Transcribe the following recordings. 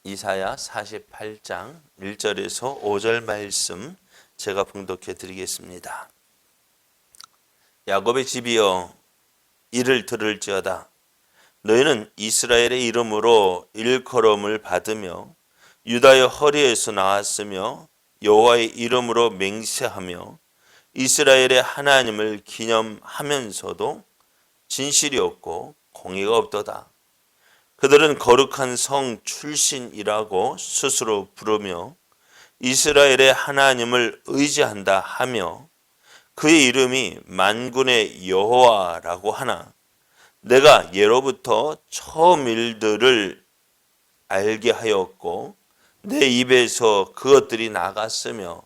이사야 48장 1절에서 5절 말씀 제가 봉독해 드리겠습니다. 야곱의 집이여 이를 들을지어다. 너희는 이스라엘의 이름으로 일컬음을 받으며 유다의 허리에서 나왔으며 여호와의 이름으로 맹세하며 이스라엘의 하나님을 기념하면서도 진실이 없고 공의가 없도다. 그들은 거룩한 성 출신이라고 스스로 부르며 이스라엘의 하나님을 의지한다 하며 그의 이름이 만군의 여호와라고 하나 내가 예로부터 처음 일들을 알게 하였고 내 입에서 그것들이 나갔으며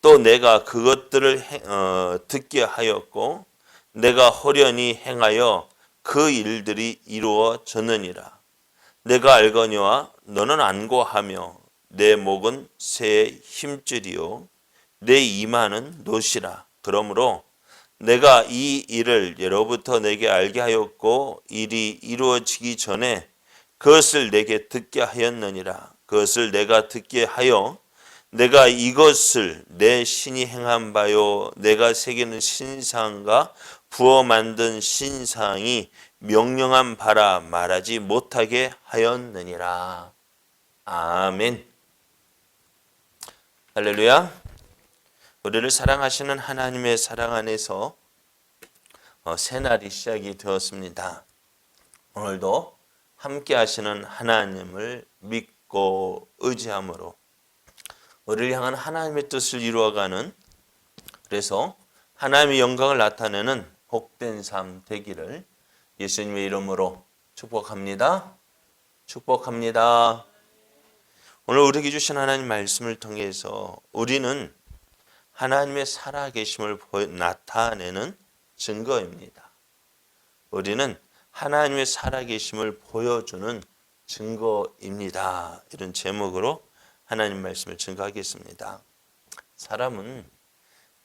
또 내가 그것들을 듣게 하였고 내가 호련히 행하여 그 일들이 이루어졌느니라. 내가 알거니와 너는 안고하며 내 목은 새의 힘줄이요 내 이마는 노시라. 그러므로 내가 이 일을 예로부터 내게 알게 하였고 일이 이루어지기 전에 그것을 내게 듣게 하였느니라. 그것을 내가 듣게 하여 내가 이것을 내 신이 행한 바요 내가 새기는 신상과 부어 만든 신상이 명령한 바라 말하지 못하게 하였느니라. 아멘. 할렐루야. 우리를 사랑하시는 하나님의 사랑 안에서 새날이 시작이 되었습니다. 오늘도 함께 하시는 하나님을 믿고 의지함으로 우리를 향한 하나님의 뜻을 이루어가는, 그래서 하나님의 영광을 나타내는 복된 삶 되기를 예수님의 이름으로 축복합니다. 축복합니다. 오늘 우리에게 주신 하나님 말씀을 통해서 우리는 하나님의 살아계심을 나타내는 증거입니다. 우리는 하나님의 살아계심을 보여주는 증거입니다. 이런 제목으로 하나님 말씀을 증거하겠습니다. 사람은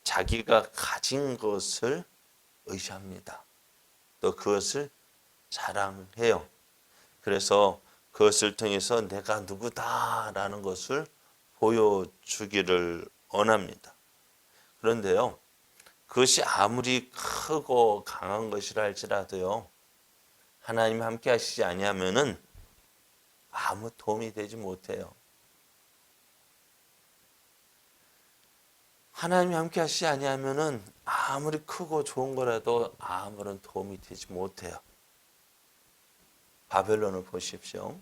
자기가 가진 것을 의지합니다. 또 그것을 자랑해요. 그래서 그것을 통해서 내가 누구다라는 것을 보여주기를 원합니다. 그런데요, 그것이 아무리 크고 강한 것이라 할지라도요, 하나님 함께 하시지 아니하면은 아무 도움이 되지 못해요. 하나님이 함께 하시지 아니하면은 아무리 크고 좋은 거라도 아무런 도움이 되지 못해요. 바벨론을 보십시오.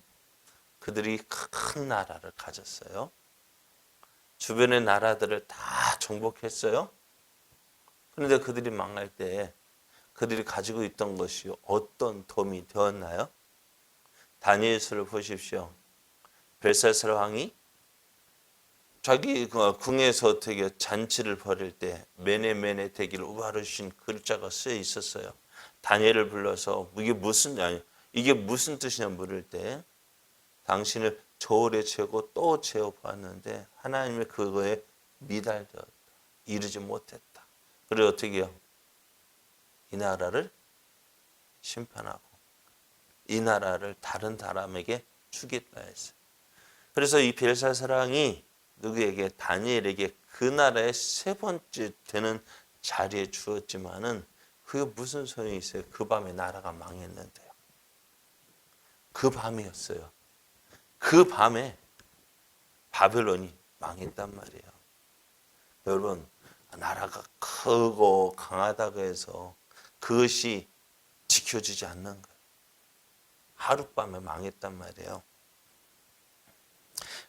그들이 큰 나라를 가졌어요. 주변의 나라들을 다 정복했어요. 그런데 그들이 망할 때 그들이 가지고 있던 것이 어떤 도움이 되었나요? 다니엘서를 보십시오. 벨사살 왕이 자기 궁에서 어떻게 잔치를 벌일 때 메네메네 되기를 우바르신 글자가 쓰여 있었어요. 다니엘을 불러서 이게 무슨 뜻이냐 물을 때 당신을 저울에 재고 또 재어 보았는데 하나님의 그거에 미달되었다. 이르지 못했다. 그래서 어떻게 해요? 이 나라를 심판하고 이 나라를 다른 사람에게 주겠다 했어요. 그래서 이 벨사살 왕이 누구에게? 다니엘에게 그 나라의 세 번째 되는 자리에 주었지만은 그게 무슨 소용이 있어요? 그 밤에 나라가 망했는데요. 그 밤이었어요. 그 밤에 바벨론이 망했단 말이에요. 여러분, 나라가 크고 강하다고 해서 그것이 지켜지지 않는 거예요. 하룻밤에 망했단 말이에요.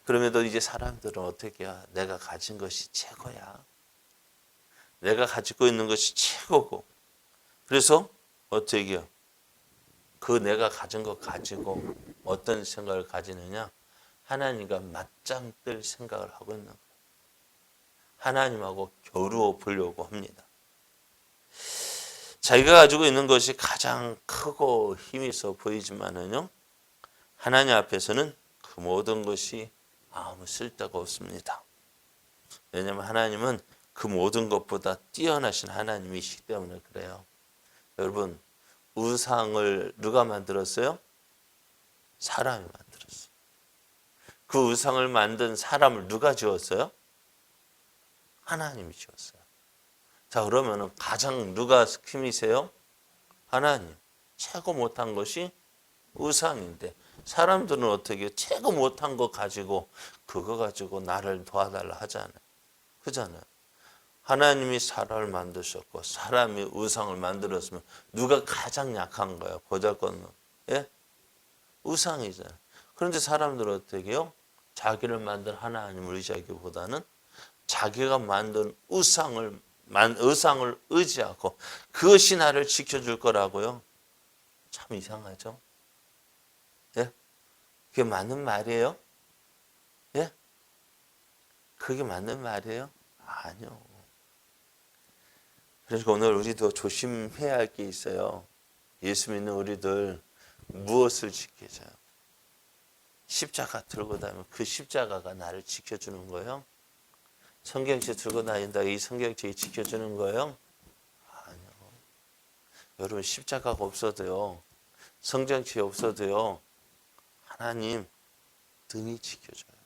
그럼에도 이제 사람들은 어떻게 해야? 내가 가진 것이 최고야. 내가 가지고 있는 것이 최고고. 그래서 어떻게 해요? 그 내가 가진 것 가지고 어떤 생각을 가지느냐? 하나님과 맞짱 뜰 생각을 하고 있는 거예요. 하나님하고 겨루어 보려고 합니다. 자기가 가지고 있는 것이 가장 크고 힘이 있어 보이지만은요, 하나님 앞에서는 그 모든 것이 아무 쓸데가 없습니다. 왜냐하면 하나님은 그 모든 것보다 뛰어나신 하나님이시기 때문에 그래요. 여러분, 우상을 누가 만들었어요? 사람이 만들었어요. 그 우상을 만든 사람을 누가 지었어요? 하나님이 지었어요. 자, 그러면은 가장 누가 힘이세요? 하나님. 최고 못한 것이 우상인데 사람들은 어떻게 최고 못한 거 가지고 그거 가지고 나를 도와달라 하잖아요. 그잖아요. 하나님이 사람을 만드셨고 사람이 우상을 만들었으면 누가 가장 약한 거예요? 보잘것없는. 예? 우상이잖아요. 그런데 사람들은 어떻게 해요? 자기를 만든 하나님을 의지하기보다는 자기가 만든 우상을 의지하고 그것이 나를 지켜줄 거라고요. 참 이상하죠? 예? 그게 맞는 말이에요? 예? 그게 맞는 말이에요? 아니요. 그래서 오늘 우리도 조심해야 할 게 있어요. 예수 믿는 우리들 무엇을 지켜줘요? 십자가 들고 다니면 그 십자가가 나를 지켜주는 거예요? 성경책 들고 다닌다 이 성경책이 지켜주는 거예요? 아니요. 여러분 십자가가 없어도요. 성경책이 없어도요. 하나님 등이 지켜줘요.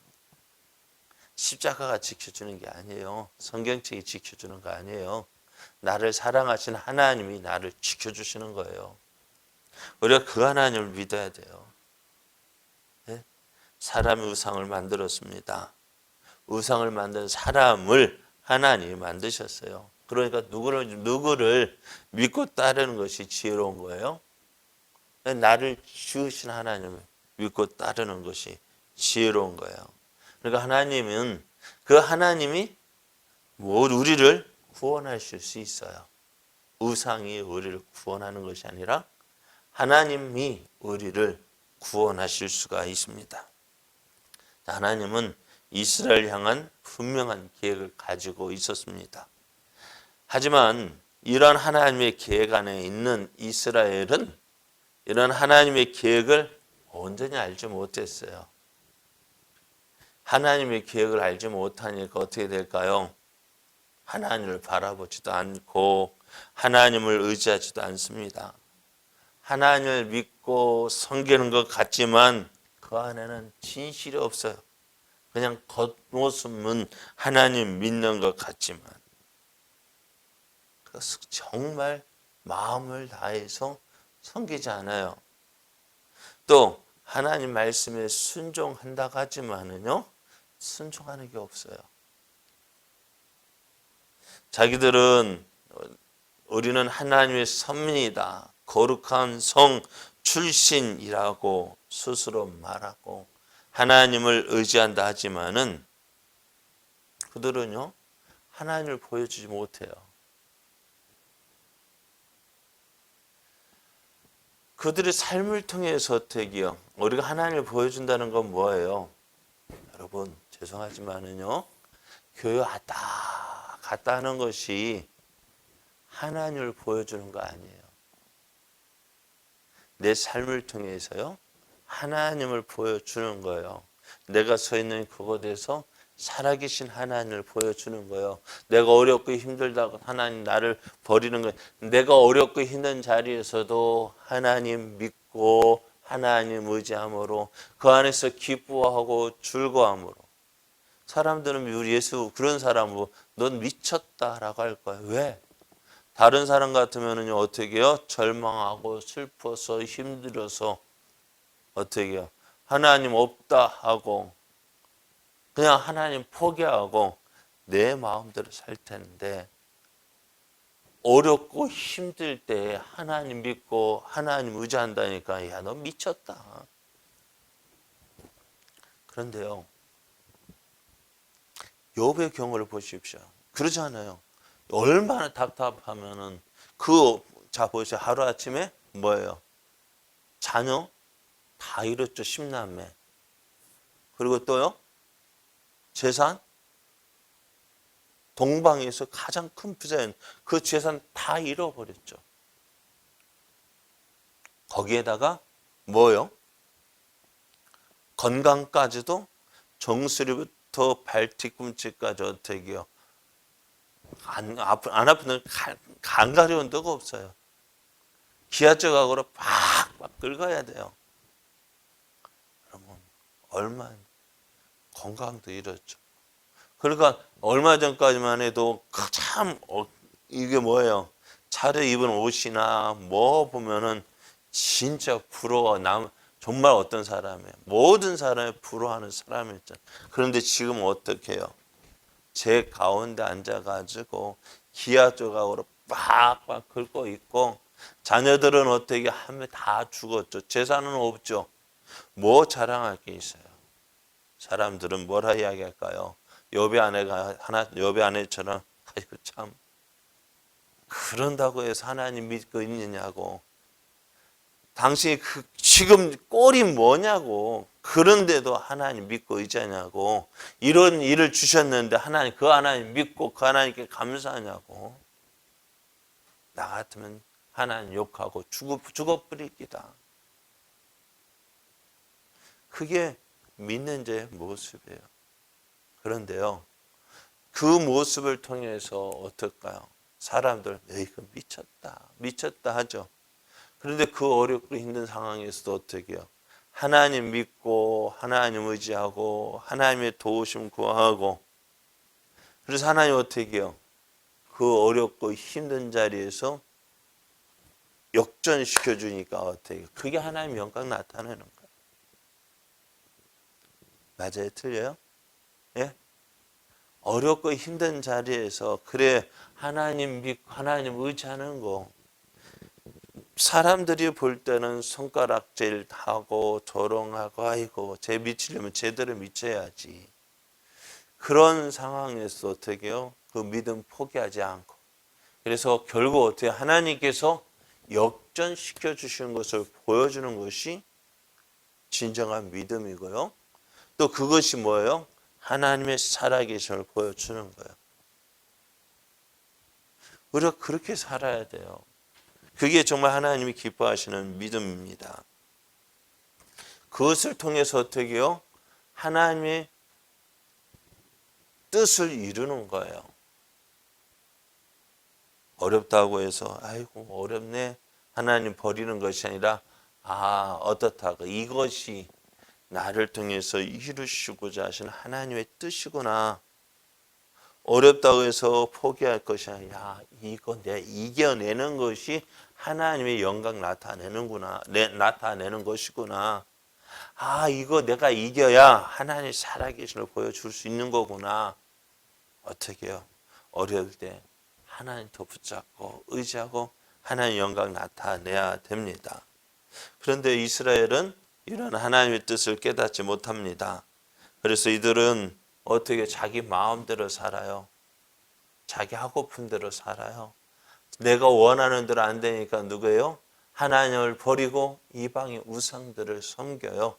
십자가가 지켜주는 게 아니에요. 성경책이 지켜주는 거 아니에요. 나를 사랑하신 하나님이 나를 지켜주시는 거예요. 우리가 그 하나님을 믿어야 돼요. 네? 사람이 우상을 만들었습니다. 우상을 만든 사람을 하나님이 만드셨어요. 그러니까 누구를 믿고 따르는 것이 지혜로운 거예요. 나를 지으신 하나님을 믿고 따르는 것이 지혜로운 거예요. 그러니까 하나님은 그 하나님이 우리를 구원하실 수 있어요. 우상이 우리를 구원하는 것이 아니라 하나님이 우리를 구원하실 수가 있습니다. 하나님은 이스라엘 향한 분명한 계획을 가지고 있었습니다. 하지만 이런 하나님의 계획 안에 있는 이스라엘은 이런 하나님의 계획을 온전히 알지 못했어요. 하나님의 계획을 알지 못하니까 어떻게 될까요? 하나님을 바라보지도 않고 하나님을 의지하지도 않습니다. 하나님을 믿고 섬기는 것 같지만 그 안에는 진실이 없어요. 그냥 겉모습은 하나님 믿는 것 같지만 그것은 정말 마음을 다해서 섬기지 않아요. 또 하나님 말씀에 순종한다고 하지만은요, 순종하는 게 없어요. 자기들은 우리는 하나님의 선민이다, 거룩한 성 출신이라고 스스로 말하고 하나님을 의지한다 하지만은 그들은요, 하나님을 보여주지 못해요. 그들의 삶을 통해서 어떻게요? 우리가 하나님을 보여준다는 건 뭐예요? 여러분 죄송하지만은요, 교회 갔다 하는 것이 하나님을 보여주는 거 아니에요. 내 삶을 통해서요, 하나님을 보여주는 거예요. 내가 서 있는 그곳에서 살아계신 하나님을 보여주는 거예요. 내가 어렵고 힘들다고 하나님 나를 버리는 거예요. 내가 어렵고 힘든 자리에서도 하나님 믿고 하나님 의지함으로 그 안에서 기뻐하고 즐거움으로 사람들은 우리 예수 그런 사람으로 넌 미쳤다라고 할 거예요. 왜? 다른 사람 같으면은요 어떻게 해요? 절망하고 슬퍼서 힘들어서 어떻게 해요? 하나님 없다 하고 그냥 하나님 포기하고 내 마음대로 살 텐데 어렵고 힘들 때 하나님 믿고 하나님 의지한다니까 야, 너 미쳤다. 그런데요, 욥의 경우를 보십시오. 그러잖아요. 얼마나 답답하면은 자 보세요. 하루아침에 뭐예요? 자녀 다 잃었죠. 10남매. 그리고 또요, 재산 동방에서 가장 큰 부자인 그 재산 다 잃어버렸죠. 거기에다가 뭐요? 건강까지도 정수리부터 발뒤꿈치까지 어떻게요? 안 아프면 간 가려운 데가 없어요. 기아적으로 팍팍 긁어야 돼요. 여러분 얼마 건강도 잃었죠. 그러니까 얼마 전까지만 해도 참 이게 뭐예요? 차려입은 옷이나 뭐 보면은 진짜 부러워. 정말 어떤 사람이에요. 모든 사람이 부러워하는 사람이었잖아요. 그런데 지금 어떻게 해요? 제 가운데 앉아가지고 기아 조각으로 빡빡 긁고 있고, 자녀들은 어떻게 하면 다 죽었죠. 재산은 없죠. 뭐 자랑할 게 있어요? 사람들은 뭐라 이야기할까요? 욥의 아내가 욥의 아내처럼 아이고 참 그런다고 해서 하나님 믿고 있느냐고. 당신이 지금 꼴이 뭐냐고. 그런데도 하나님 믿고 의지하냐고. 이런 일을 주셨는데 그 하나님 믿고 그 하나님께 감사하냐고. 나 같으면 하나님 욕하고 죽어버리기다. 그게 믿는 자의 모습이에요. 그런데요, 그 모습을 통해서 어떨까요? 사람들 이거 미쳤다 하죠. 그런데 그 어렵고 힘든 상황에서도 어떻게 해요? 하나님 믿고 하나님 의지하고 하나님의 도우심 구하고, 그래서 하나님 어떻게 해요? 그 어렵고 힘든 자리에서 역전시켜 주니까 어떻게 해요? 그게 하나님의 영광 나타내는 거예요. 맞아요? 틀려요? 예? 어렵고 힘든 자리에서 그래 하나님 믿고 하나님 의지하는 거, 사람들이 볼 때는 손가락질하고 조롱하고 아이고 쟤 미치려면 제대로 미쳐야지. 그런 상황에서 어떻게 해요? 그 믿음 포기하지 않고, 그래서 결국 어떻게 하나님께서 역전시켜 주시는 것을 보여주는 것이 진정한 믿음이고요. 또 그것이 뭐예요? 하나님의 살아계심을 보여주는 거예요. 우리가 그렇게 살아야 돼요. 그게 정말 하나님이 기뻐하시는 믿음입니다. 그것을 통해서 어떻게 해요? 하나님의 뜻을 이루는 거예요. 어렵다고 해서 아이고 어렵네 하나님 버리는 것이 아니라 어떻다고 이것이 나를 통해서 이루시고자 하시는 하나님의 뜻이구나. 어렵다고 해서 포기할 것이 아니라 이거 내가 이겨내는 것이 하나님의 영광 나타내는 것이구나. 이거 내가 이겨야 하나님의 살아계심을 보여줄 수 있는 거구나. 어떻게 해요? 어려울 때 하나님 더 붙잡고 의지하고 하나님의 영광 나타내야 됩니다. 그런데 이스라엘은 이런 하나님의 뜻을 깨닫지 못합니다. 그래서 이들은 어떻게 자기 마음대로 살아요. 자기 하고픈 대로 살아요. 내가 원하는 대로 안 되니까 누구예요? 하나님을 버리고 이방의 우상들을 섬겨요.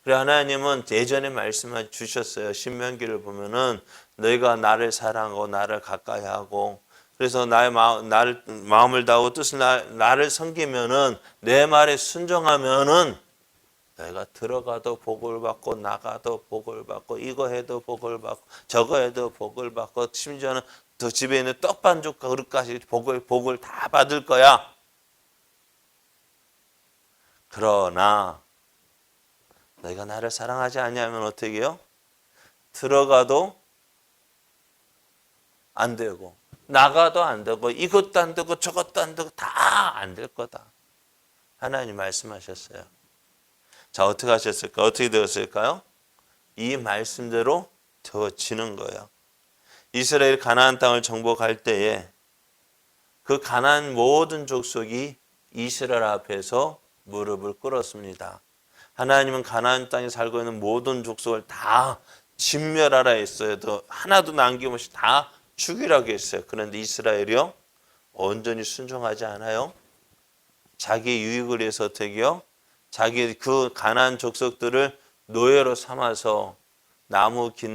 그래 하나님은 예전에 말씀해 주셨어요. 신명기를 보면은 너희가 나를 사랑하고 나를 가까이 하고, 그래서 나를 마음을 다하고 뜻을 나를 섬기면은 내 말에 순종하면은 내가 들어가도 복을 받고 나가도 복을 받고 이거 해도 복을 받고 저거 해도 복을 받고 심지어는 더 집에 있는 떡반죽 그릇까지 복을 다 받을 거야. 그러나 너희가 나를 사랑하지 않으면 어떻게 해요? 들어가도 안 되고 나가도 안 되고 이것도 안 되고 저것도 안 되고 다 안 될 거다. 하나님 말씀하셨어요. 자, 어떻게 하셨을까? 어떻게 되었을까요? 이 말씀대로 되어지는 거예요. 이스라엘 가나안 땅을 정복할 때에 그 가나안 모든 족속이 이스라엘 앞에서 무릎을 꿇었습니다. 하나님은 가나안 땅에 살고 있는 모든 족속을 다 진멸하라 했어요. 하나도 남김없이 다 죽이라고 했어요. 그런데 이스라엘이요? 온전히 순종하지 않아요. 자기 유익을 위해서 어떻게요? 자기 그 가나안 족속들을 노예로 삼아서 나무를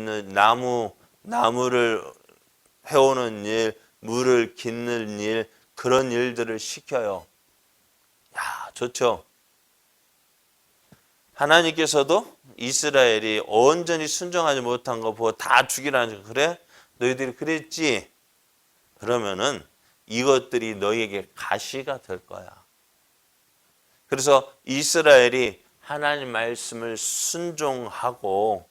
해오는 일, 물을 깃는 일, 그런 일들을 시켜요. 야, 좋죠? 하나님께서도 이스라엘이 온전히 순종하지 못한 거 보고 다 죽이라는 거. 그래? 너희들이 그랬지? 그러면은 이것들이 너희에게 가시가 될 거야. 그래서 이스라엘이 하나님 말씀을 순종하고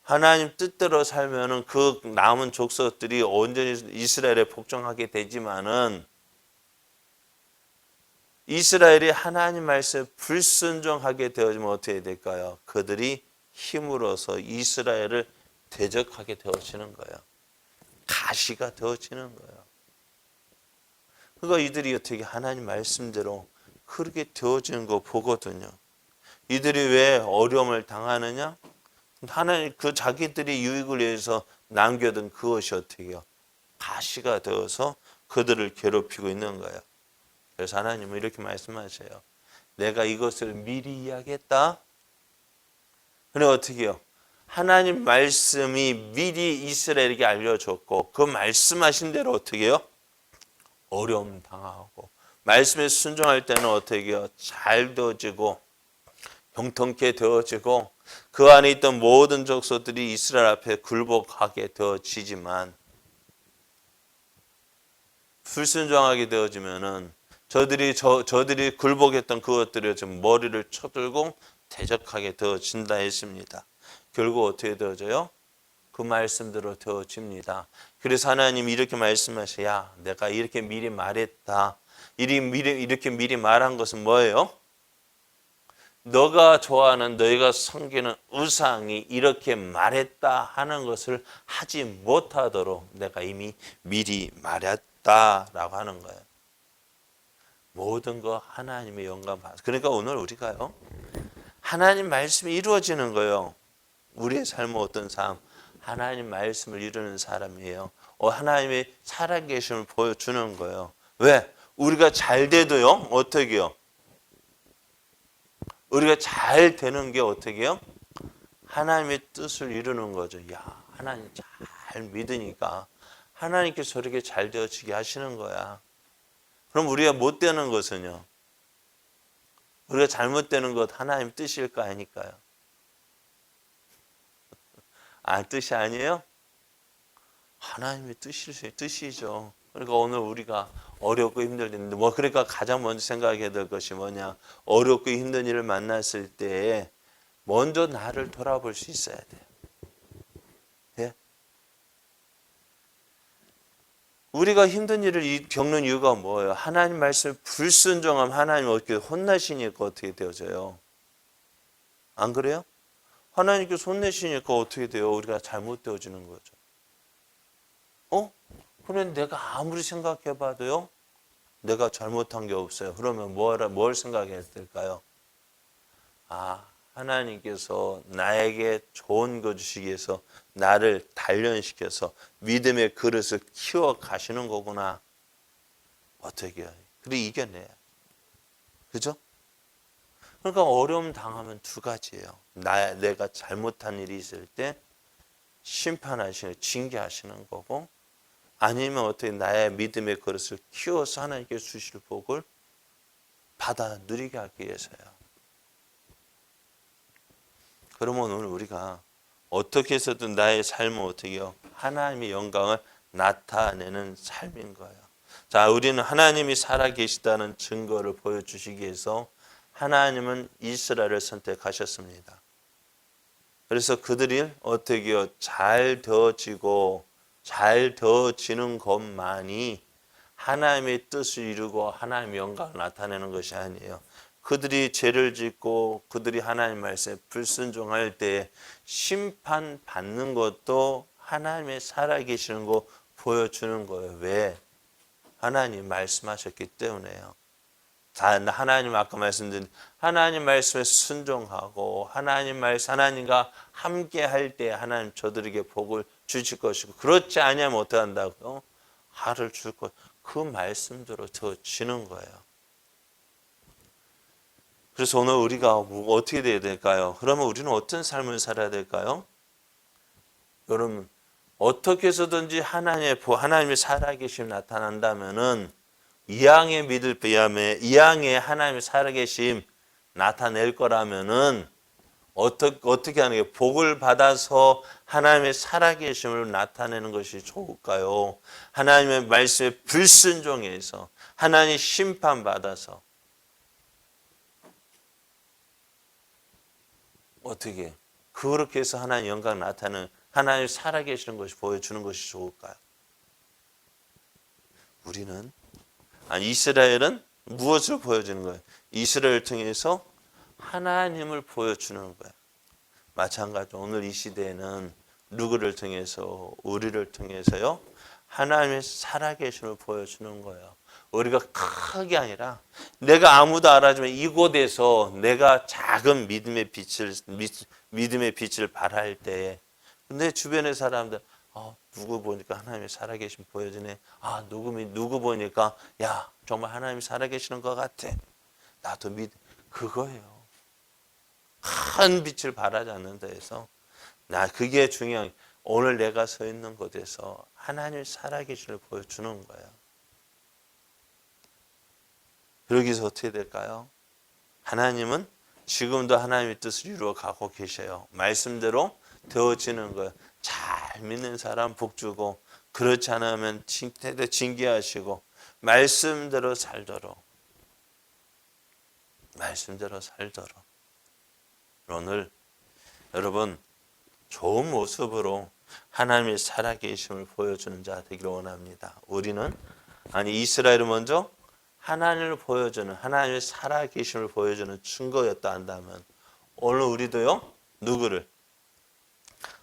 하나님 뜻대로 살면은 그 남은 족속들이 온전히 이스라엘에 복종하게 되지만은 이스라엘이 하나님 말씀에 불순종하게 되어지면 어떻게 될까요? 그들이 힘으로써 이스라엘을 대적하게 되어지는 거예요. 가시가 되어지는 거예요. 그러니까 이들이 어떻게 하나님 말씀대로 그렇게 되어지는 거 보거든요. 이들이 왜 어려움을 당하느냐? 하나님 그 자기들이 유익을 위해서 남겨둔 그것이 어떻게 해요? 가시가 되어서 그들을 괴롭히고 있는 거예요. 그래서 하나님은 이렇게 말씀하셔요. 내가 이것을 미리 이야기했다. 그래 어떻게 해요? 하나님 말씀이 미리 이스라엘에게 알려줬고 그 말씀하신 대로 어떻게 해요? 어려움 당하고 말씀에 순종할 때는 어떻게 해요? 잘 되어지고 형통케 되어지고 그 안에 있던 모든 족속들이 이스라엘 앞에 굴복하게 되어지지만 불순종하게 되어지면은 저들이 굴복했던 그것들이 좀 머리를 쳐들고 대적하게 되어진다 했습니다. 결국 어떻게 되어져요? 그 말씀대로 되어집니다. 그래서 하나님이 이렇게 말씀하셔야 내가 이렇게 미리 말했다. 이렇게 미리 말한 것은 뭐예요? 너가 좋아하는 너희가 섬기는 우상이 이렇게 말했다 하는 것을 하지 못하도록 내가 이미 미리 말했다라고 하는 거예요. 모든 거 하나님의 영광 받아. 그러니까 오늘 우리가요. 하나님 말씀이 이루어지는 거예요. 우리의 삶은 어떤 삶? 하나님 말씀을 이루는 사람이에요. 하나님의 살아계심을 보여주는 거예요. 왜? 우리가 잘 돼도요. 어떻게 해요? 우리가 잘 되는 게 어떻게 해요? 하나님의 뜻을 이루는 거죠. 야, 하나님 잘 믿으니까 하나님께서 저렇게 잘 되어지게 하시는 거야. 그럼 우리가 못 되는 것은요. 우리가 잘못되는 것 하나님 뜻일까 아닐까요? 뜻이 아니에요? 하나님의 뜻이죠. 그러니까 오늘 우리가 어렵고 힘들는데 그러니까 가장 먼저 생각해야 될 것이 뭐냐? 어렵고 힘든 일을 만났을 때 먼저 나를 돌아볼 수 있어야 돼요. 예? 우리가 힘든 일을 겪는 이유가 뭐예요? 하나님 말씀 불순종하면 하나님 어떻게 혼나시니까 어떻게 되어져요? 안 그래요? 하나님께서 혼내시니까 어떻게 돼요? 우리가 잘못되어지는 거죠. 그런데 내가 아무리 생각해봐도요, 내가 잘못한 게 없어요. 그러면 뭘 생각해야 될까요? 하나님께서 나에게 좋은 거 주시기 위해서 나를 단련시켜서 믿음의 그릇을 키워 가시는 거구나. 어떻게 해요? 그래 이겨내요. 그죠? 그러니까 어려움 당하면 두 가지예요. 내가 잘못한 일이 있을 때 심판하시는, 징계하시는 거고, 아니면 어떻게 나의 믿음의 그릇을 키워서 하나님께 주실 복을 받아 누리게 하기 위해서요. 그러면 오늘 우리가 어떻게 해서든 나의 삶을 어떻게 해요? 하나님의 영광을 나타내는 삶인 거예요. 자, 우리는 하나님이 살아계시다는 증거를 보여주시기 위해서 하나님은 이스라엘을 선택하셨습니다. 그래서 그들이 어떻게 해요? 잘 되어지고 잘 되어지는 것만이 하나님의 뜻을 이루고 하나님의 영광을 나타내는 것이 아니에요. 그들이 죄를 짓고 그들이 하나님 말씀에 불순종할 때 심판받는 것도 하나님의 살아계시는 거 보여주는 거예요. 왜? 하나님 말씀하셨기 때문에요. 하나님 아까 말씀드린 하나님 말씀에 순종하고 하나님과 함께 할 때 하나님 저들에게 복을 주실 것이고 그렇지 아니하면 어떻게 한다고요? 화를 줄 것. 그 말씀대로 되어지는 거예요. 그래서 오늘 우리가 어떻게 돼야 될까요? 그러면 우리는 어떤 삶을 살아야 될까요? 여러분 어떻게 해서든지 하나님의 살아계심이 나타난다면은 이왕에 믿을 비하면 이왕에 하나님의 살아계심 나타낼 거라면은 어떻게 하는 게 복을 받아서 하나님의 살아계심을 나타내는 것이 좋을까요? 하나님의 말씀에 불순종해서 하나님 심판 받아서 어떻게 그렇게 해서 하나님 영광 나타나는 하나님 살아계시는 것이 보여주는 것이 좋을까요? 우리는 이스라엘은 무엇을 보여주는 거예요? 이스라엘을 통해서 하나님을 보여주는 거예요. 마찬가지로 오늘 이 시대에는 누구를 통해서 우리를 통해서요 하나님의 살아계심을 보여주는 거예요. 우리가 크게 아니라 내가 아무도 알아주면 이곳에서 내가 작은 믿음의 빛을 발할 때에 내 주변의 사람들 누구 보니까 하나님이 살아계심 보여주네. 누구 보니까 야 정말 하나님이 살아계시는 것 같아. 나도 그거예요. 큰 빛을 발하지 않는 데에서 그게 중요한. 오늘 내가 서 있는 곳에서 하나님이 살아계심을 보여주는 거예요. 여기서 어떻게 될까요? 하나님은 지금도 하나님의 뜻을 이루어 가고 계셔요. 말씀대로 되어지는 거예요. 잘 믿는 사람 복 주고 그렇지 않으면 징계하시고 말씀대로 살도록 오늘 여러분 좋은 모습으로 하나님의 살아계심을 보여주는 자 되기를 원합니다. 우리는 이스라엘은 먼저 하나님을 보여주는 하나님의 살아계심을 보여주는 증거였다 한다면 오늘 우리도요 누구를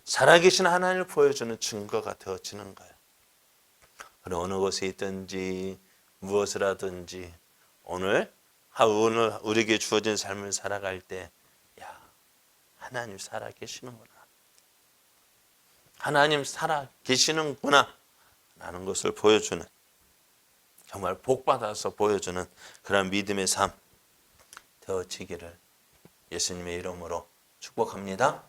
살아계신 하나님을 보여주는 증거가 되어지는 거예요. 어느 곳에 있든지 무엇을 하든지 오늘 우리에게 주어진 삶을 살아갈 때 하나님 살아계시는구나. 하나님 살아계시는구나 라는 것을 보여주는 정말 복받아서 보여주는 그런 믿음의 삶 되어지기를 예수님의 이름으로 축복합니다.